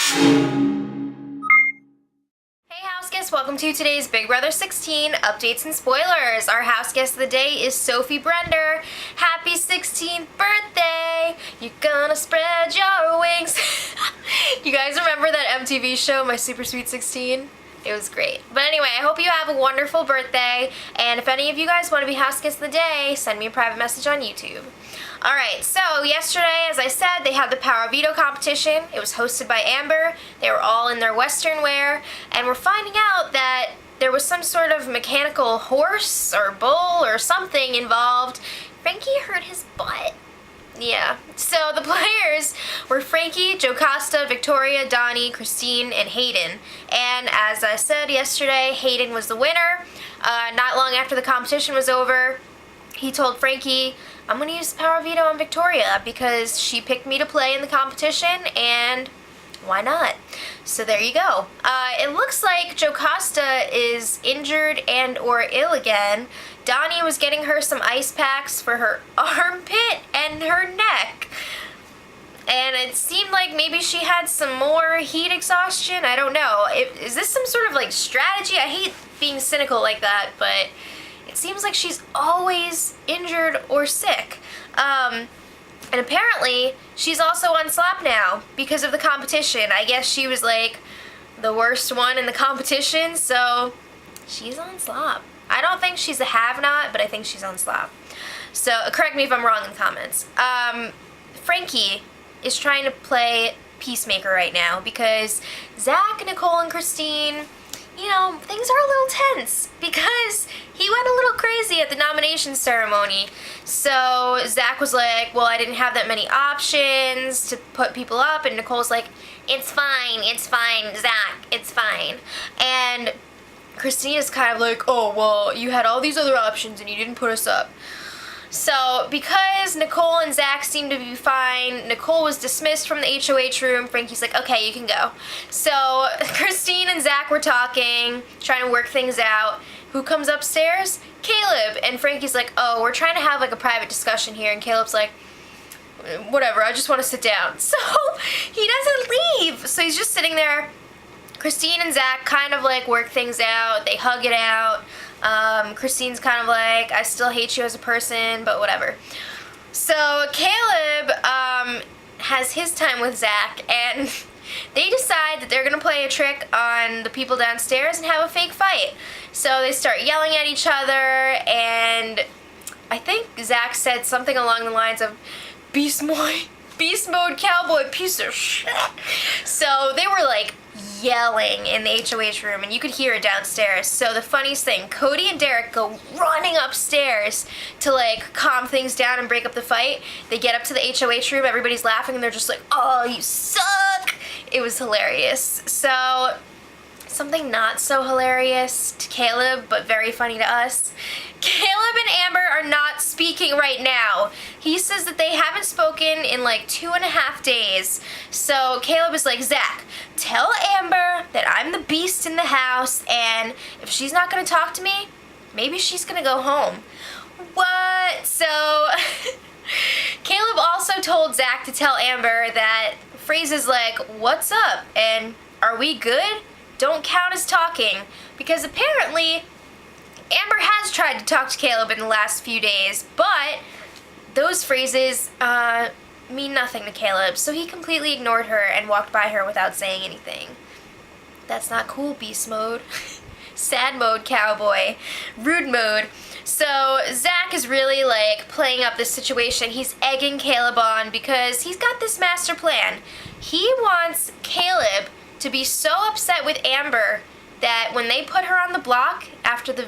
Hey house guests, welcome to today's Big Brother 16 updates and spoilers. Our house guest of the day is Sophie Brender. Happy 16th birthday! You're gonna spread your wings. You guys remember that MTV show, My Super Sweet 16? It was great. But anyway, I hope you have a wonderful birthday, and if any of you guys want to be house guests of the day, send me a private message on YouTube. Alright, so yesterday, as I said, they had the Power Veto competition. It was hosted by Amber. They were all in their Western wear, and we're finding out that there was some sort of mechanical horse or bull or something involved. Frankie hurt his butt. Yeah, so the players were Frankie, Jocasta, Victoria, Donnie, Christine, and Hayden. And as I said yesterday, Hayden was the winner. Not long after the competition was over, he told Frankie, I'm going to use the Power Veto on Victoria because she picked me to play in the competition, and why not? So there you go. It looks like Jocasta is injured and or ill again. Donnie was getting her some ice packs for her armpit and her neck. And it seemed like maybe she had some more heat exhaustion. I don't know. Is this some sort of like strategy? I hate being cynical like that, but it seems like she's always injured or sick. And apparently, she's also on slop now because of the competition. I guess she was like the worst one in the competition, so she's on slop. I don't think she's a have-not, but I think she's on slop. So, correct me if I'm wrong in the comments. Frankie is trying to play peacemaker right now because Zach, Nicole, and Christine, you know, things are a little tense because he went a little crazy at the nomination ceremony. So Zach was like, well, I didn't have that many options to put people up, and Nicole's like, it's fine, Zach, it's fine. And Christina's kind of like, oh, well, you had all these other options and you didn't put us up. So, because Nicole and Zach seemed to be fine, Nicole was dismissed from the HOH room. Frankie's like, okay, you can go. So, Christine and Zach were talking, trying to work things out. Who comes upstairs? Caleb. And Frankie's like, oh, we're trying to have like a private discussion here. And Caleb's like, whatever, I just want to sit down. So, he doesn't leave. So, he's just sitting there. Christine and Zach kind of like work things out. They hug it out. Christine's kind of like, I still hate you as a person, but whatever. So Caleb has his time with Zach, and they decide that they're going to play a trick on the people downstairs and have a fake fight. So they start yelling at each other, and I think Zach said something along the lines of, Beast mode cowboy piece of shit. So they were like yelling in the HOH room, and you could hear it downstairs. So the funniest thing, Cody and Derek go running upstairs to like calm things down and break up the fight. They get up to the HOH room, everybody's laughing, and they're just like, oh, you suck. It was hilarious. So something not so hilarious to Caleb, but very funny to us. Caleb and Amber are not speaking right now. He says that they haven't spoken in like 2.5 days. So Caleb is like, Zach, tell Amber that I'm the beast in the house, and if she's not gonna talk to me, maybe she's gonna go home. What? So Caleb also told Zach to tell Amber that phrases like, what's up, and are we good? Don't count as talking, because apparently Amber has tried to talk to Caleb in the last few days, but those phrases mean nothing to Caleb, so he completely ignored her and walked by her without saying anything. That's not cool, beast mode. Sad mode, cowboy. Rude mode. So Zach is really like playing up this situation. He's egging Caleb on because he's got this master plan. He wants Caleb to be so upset with Amber that when they put her on the block after the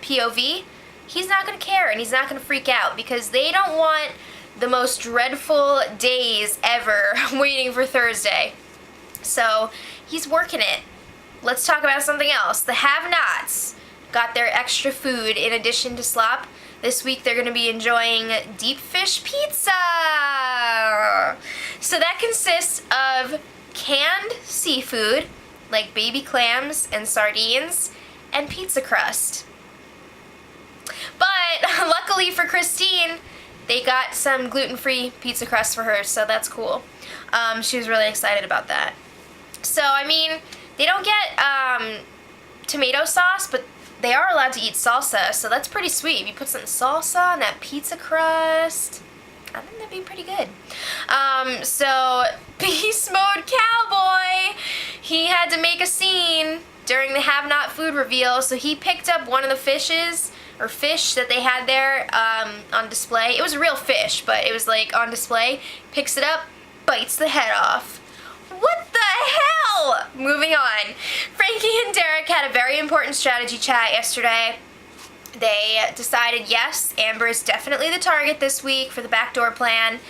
POV, he's not going to care and he's not going to freak out because they don't want the most dreadful days ever waiting for Thursday. So he's working it. Let's talk about something else. The have-nots got their extra food in addition to slop. This week they're going to be enjoying deep fish pizza. So that consists of canned seafood, like baby clams and sardines, and pizza crust. But luckily for Christine, they got some gluten-free pizza crust for her, so that's cool. She was really excited about that. So, I mean, they don't get tomato sauce, but they are allowed to eat salsa, so that's pretty sweet. If you put some salsa on that pizza crust, I think that'd be pretty good. So Beast Mode Cowboy, he had to make a scene during the Have Not food reveal, so he picked up one of the fish that they had there on display. It was a real fish, but it was like on display. Picks it up, bites the head off. What the hell? Moving on. Frankie and Derek had a very important strategy chat yesterday. They decided, yes, Amber is definitely the target this week for the backdoor plan.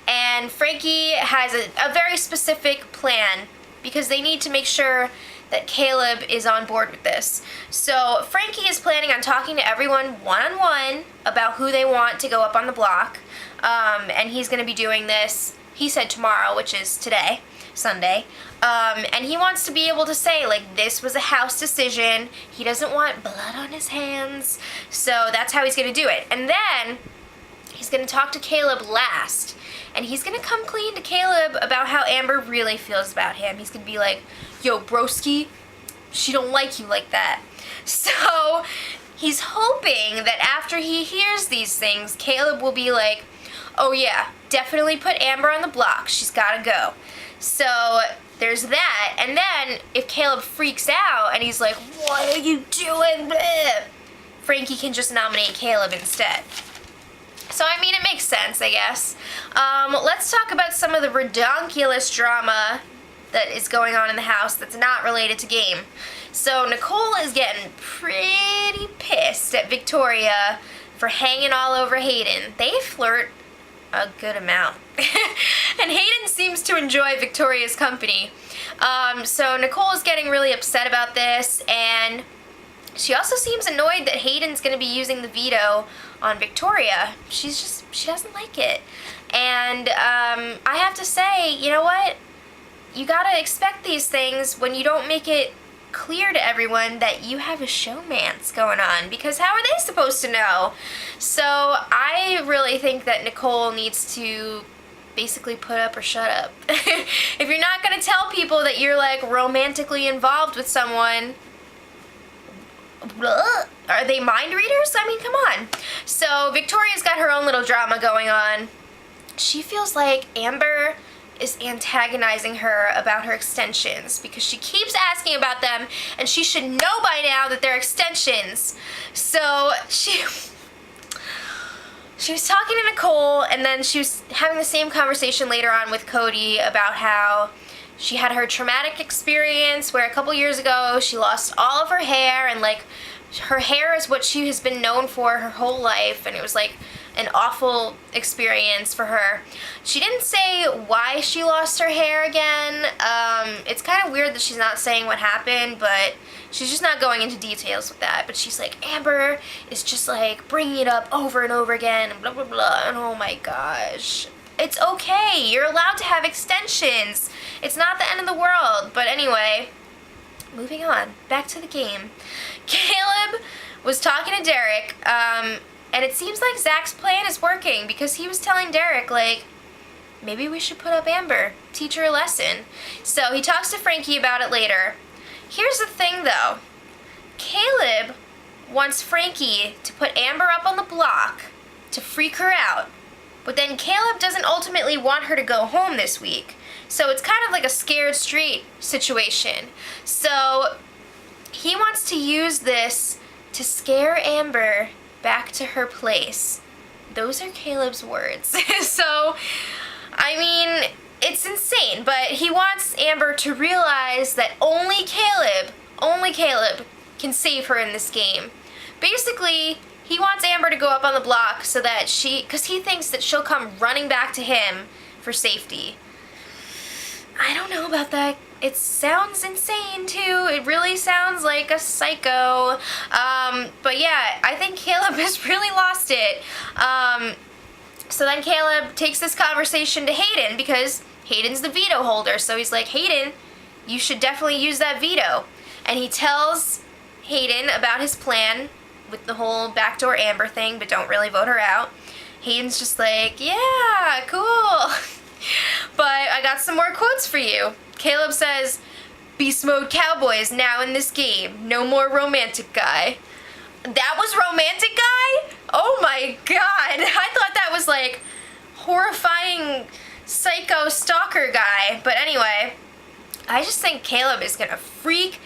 And Frankie has a very specific plan because they need to make sure that Caleb is on board with this. So Frankie is planning on talking to everyone one-on-one about who they want to go up on the block. And he's going to be doing this, he said tomorrow, which is today, Sunday. And he wants to be able to say, like, this was a house decision. He doesn't want blood on his hands. So that's how he's going to do it. And then he's going to talk to Caleb last. And he's going to come clean to Caleb about how Amber really feels about him. He's going to be like, yo, broski, she don't like you like that. So he's hoping that after he hears these things, Caleb will be like, oh yeah, definitely put Amber on the block. She's got to go. So there's that. And then if Caleb freaks out and he's like, what are you doing? Bleh, Frankie can just nominate Caleb instead. So, I mean, it makes sense, I guess. Let's talk about some of the redonkulous drama that is going on in the house that's not related to game. So, Nicole is getting pretty pissed at Victoria for hanging all over Hayden. They flirt a good amount. And Hayden seems to enjoy Victoria's company. So, Nicole is getting really upset about this, and she also seems annoyed that Hayden's going to be using the veto on Victoria. She doesn't like it. And I have to say, you know what? You gotta expect these things when you don't make it clear to everyone that you have a showmance going on, because how are they supposed to know? So I really think that Nicole needs to basically put up or shut up. If you're not gonna tell people that you're like romantically involved with someone, are they mind readers? I mean, come on. So Victoria's got her own little drama going on. She feels like Amber is antagonizing her about her extensions because she keeps asking about them, and she should know by now that they're extensions. So she was talking to Nicole, and then she was having the same conversation later on with Cody about how she had her traumatic experience where a couple years ago she lost all of her hair, and like her hair is what she has been known for her whole life, and it was like an awful experience for her. She didn't say why she lost her hair again. It's kind of weird that she's not saying what happened, but she's just not going into details with that. But she's like, Amber is just like bringing it up over and over again, and blah, blah, blah. And oh my gosh. It's okay. You're allowed to have extensions. It's not the end of the world. But anyway, moving on. Back to the game. Caleb was talking to Derek, and it seems like Zach's plan is working because he was telling Derek, like, maybe we should put up Amber, teach her a lesson. So he talks to Frankie about it later. Here's the thing, though. Caleb wants Frankie to put Amber up on the block to freak her out. But then Caleb doesn't ultimately want her to go home this week. So it's kind of like a scared straight situation. So he wants to use this to scare Amber back to her place. Those are Caleb's words. So, I mean, it's insane, but he wants Amber to realize that only Caleb can save her in this game. Basically, he wants Amber to go up on the block so that because he thinks that she'll come running back to him for safety. I don't know about that. It sounds insane, too. It really sounds like a psycho. But yeah, I think Caleb has really lost it. So then Caleb takes this conversation to Hayden because Hayden's the veto holder. So he's like, Hayden, you should definitely use that veto. And he tells Hayden about his plan with the whole backdoor Amber thing, but don't really vote her out. Hayden's just like, yeah, cool. But I got some more quotes for you. Caleb says, Beast Mode Cowboy is now in this game. No more romantic guy. That was romantic guy? Oh my god. I thought that was like horrifying psycho stalker guy. But anyway, I just think Caleb is gonna freak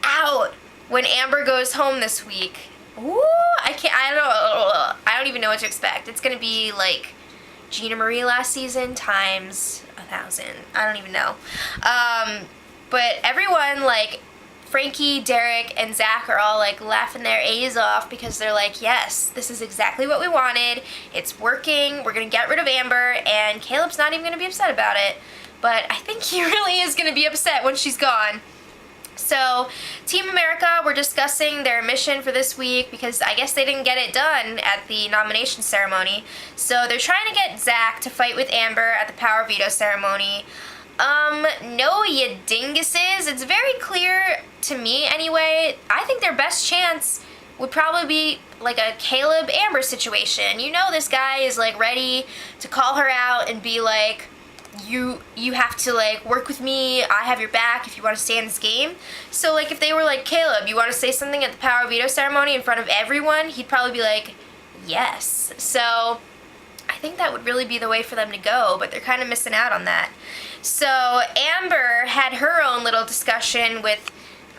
out when Amber goes home this week. Ooh, I don't even know what to expect. It's gonna be like Gina Marie last season times 1,000. I don't even know. But everyone, like Frankie, Derek, and Zach are all like laughing their A's off because they're like, yes, this is exactly what we wanted. It's working. We're gonna get rid of Amber, and Caleb's not even gonna be upset about it. But I think he really is gonna be upset when she's gone. So, Team America were discussing their mission for this week because I guess they didn't get it done at the nomination ceremony. So they're trying to get Zach to fight with Amber at the power veto ceremony. No, you dinguses. It's very clear to me anyway. I think their best chance would probably be like a Caleb-Amber situation. You know this guy is like ready to call her out and be like, you have to like work with me, I have your back if you want to stay in this game. So like if they were like, Caleb, you want to say something at the power veto ceremony in front of everyone, he'd probably be like, yes. So I think that would really be the way for them to go, but they're kind of missing out on that. So Amber had her own little discussion with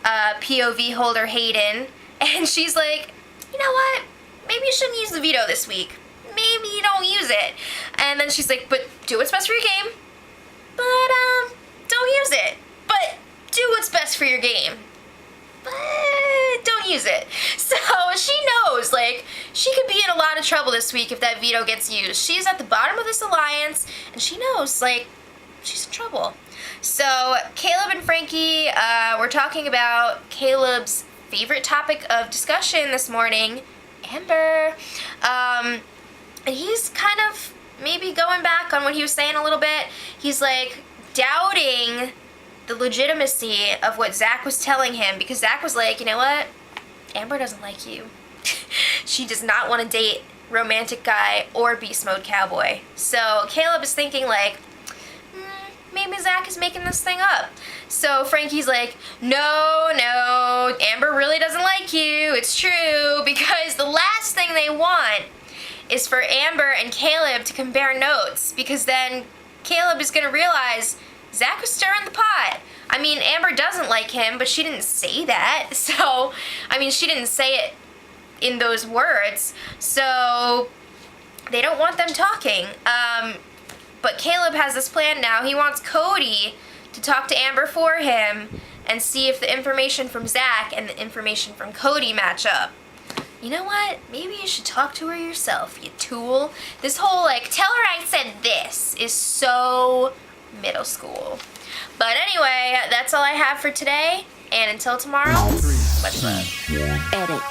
POV holder Hayden, and she's like, you know what, maybe you shouldn't use the veto this week. Maybe you don't use it. And then she's like, but do what's best for your game. But, don't use it. But do what's best for your game. But don't use it. So she knows, like, she could be in a lot of trouble this week if that veto gets used. She's at the bottom of this alliance, and she knows, like, she's in trouble. So Caleb and Frankie were talking about Caleb's favorite topic of discussion this morning, Amber. And he's kind of maybe going back on what he was saying a little bit. He's like doubting the legitimacy of what Zach was telling him, because Zach was like, you know what? Amber doesn't like you. She does not want to date romantic guy or beast mode cowboy. So Caleb is thinking like, maybe Zach is making this thing up. So Frankie's like, no, Amber really doesn't like you. It's true, because the last thing they want is for Amber and Caleb to compare notes, because then Caleb is going to realize Zach was stirring the pot. I mean, Amber doesn't like him, but she didn't say that. So, I mean, she didn't say it in those words. So, they don't want them talking. But Caleb has this plan now. He wants Cody to talk to Amber for him and see if the information from Zach and the information from Cody match up. You know what? Maybe you should talk to her yourself, you tool. This whole, like, tell her I said this is so middle school. But anyway, that's all I have for today. And until tomorrow, much love. Edit.